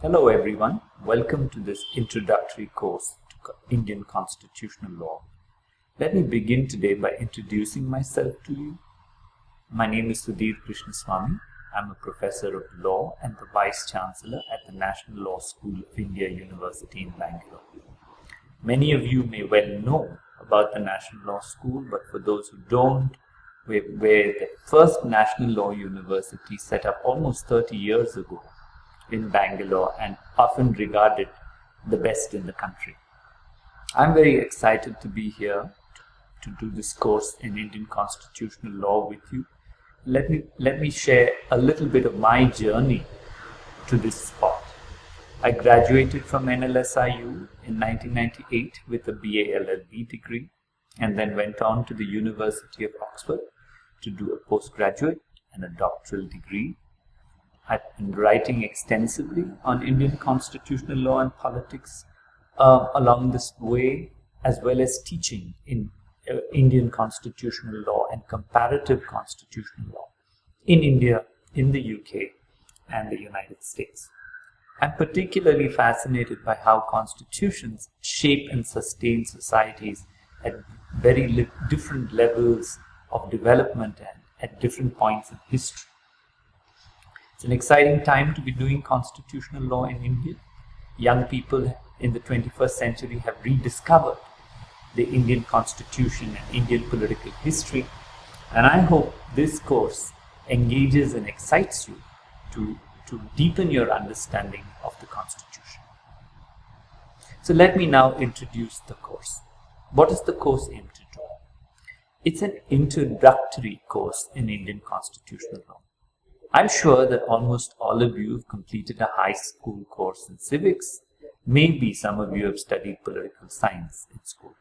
Hello everyone, welcome to this introductory course to Indian constitutional law. Let me begin today by introducing myself to you. My name is Sudhir Krishnaswamy. I'm a professor of law and the Vice-Chancellor at the National Law School of India University in Bangalore. Many of you may well know about the National Law School, but for those who don't, we're the first National Law University set up almost 30 years ago in Bangalore and often regarded the best in the country. I'm very excited to be here to do this course in Indian constitutional law with you. Let me share a little bit of my journey to this spot. I graduated from NLSIU in 1998 with a BA LLB degree and then went on to the University of Oxford to do a postgraduate and a doctoral degree. I've been writing extensively on Indian constitutional law and politics along this way, as well as teaching in Indian constitutional law and comparative constitutional law in India, in the UK, and the United States. I'm particularly fascinated by how constitutions shape and sustain societies at very different levels of development and at different points in history. It's an exciting time to be doing constitutional law in India. Young people in the 21st century have rediscovered the Indian constitution and Indian political history, and I hope this course engages and excites you to deepen your understanding of the constitution. So let me now introduce the course. What does the course aim to do? It's an introductory course in Indian constitutional law. I'm sure that almost all of you have completed a high school course in civics. Maybe some of you have studied political science in school.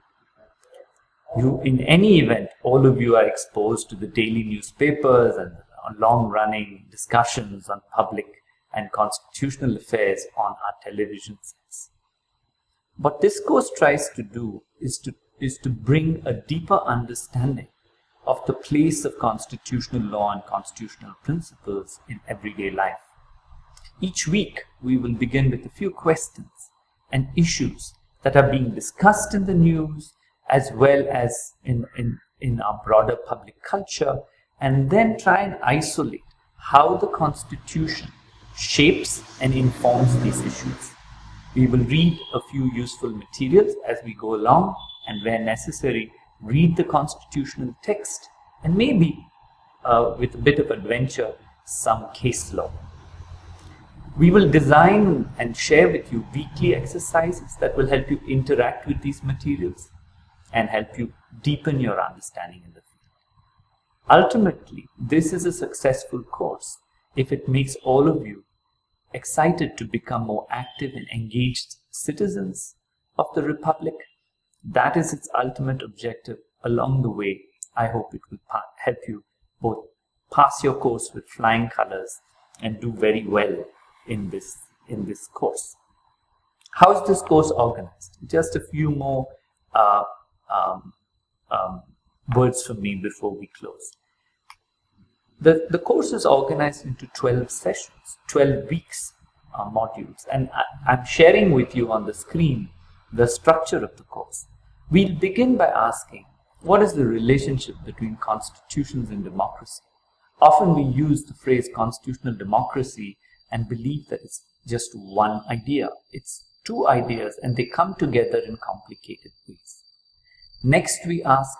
In any event, all of you are exposed to the daily newspapers and long-running discussions on public and constitutional affairs on our television sets. What this course tries to do is to bring a deeper understanding of the place of constitutional law and constitutional principles in everyday life. Each week, we will begin with a few questions and issues that are being discussed in the news as well as in our broader public culture, and then try and isolate how the Constitution shapes and informs these issues. We will read a few useful materials as we go along, and where necessary, read the constitutional text and maybe, with a bit of adventure, some case law. We will design and share with you weekly exercises that will help you interact with these materials and help you deepen your understanding in the field. Ultimately, this is a successful course if it makes all of you excited to become more active and engaged citizens of the Republic. That is its ultimate objective. Along the way, I hope it will help you both pass your course with flying colors and do very well in this course. How is this course organized? Just a few more words from me before we close. The course is organized into 12 sessions, 12 weeks modules, and I'm sharing with you on the screen the structure of the course. We'll begin by asking, what is the relationship between constitutions and democracy? Often we use the phrase constitutional democracy and believe that it's just one idea. It's two ideas and they come together in complicated ways. Next we ask,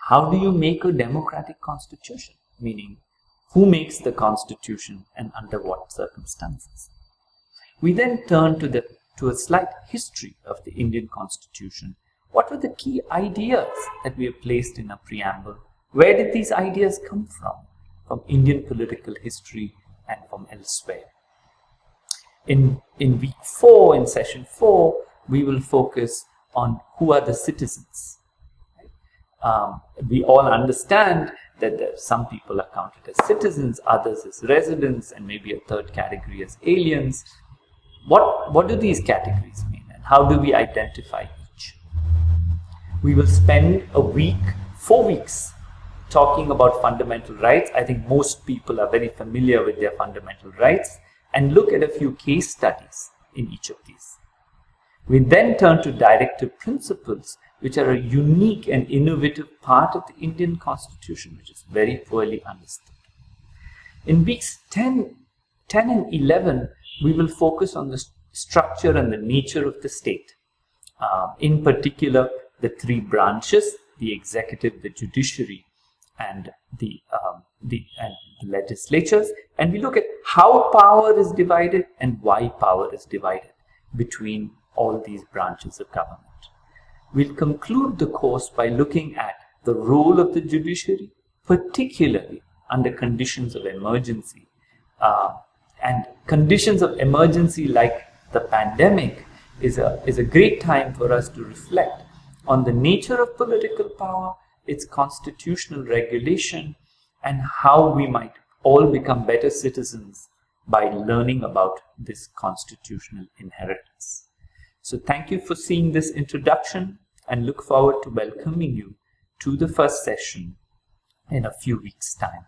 how do you make a democratic constitution? Meaning, who makes the constitution and under what circumstances? We then turn to a slight history of the Indian constitution. What were the key ideas that we have placed in our preamble? Where did these ideas come from? From Indian political history and from elsewhere. In week 4, in session 4, we will focus on who are the citizens. We all understand that some people are counted as citizens, others as residents, and maybe a third category as aliens. What do these categories mean, and how do we identify each? We will spend 4 weeks, talking about fundamental rights. I think most people are very familiar with their fundamental rights, and look at a few case studies in each of these. We then turn to directive principles, which are a unique and innovative part of the Indian Constitution, which is very poorly understood. In weeks 10 and 11, we will focus on the structure and the nature of the state. In particular, the three branches, the executive, the judiciary, and the legislatures. And we look at how power is divided and why power is divided between all these branches of government. We'll conclude the course by looking at the role of the judiciary, particularly under conditions of emergency. And conditions of emergency like the pandemic is a great time for us to reflect on the nature of political power, its constitutional regulation, and how we might all become better citizens by learning about this constitutional inheritance. So thank you for seeing this introduction, and look forward to welcoming you to the first session in a few weeks' time.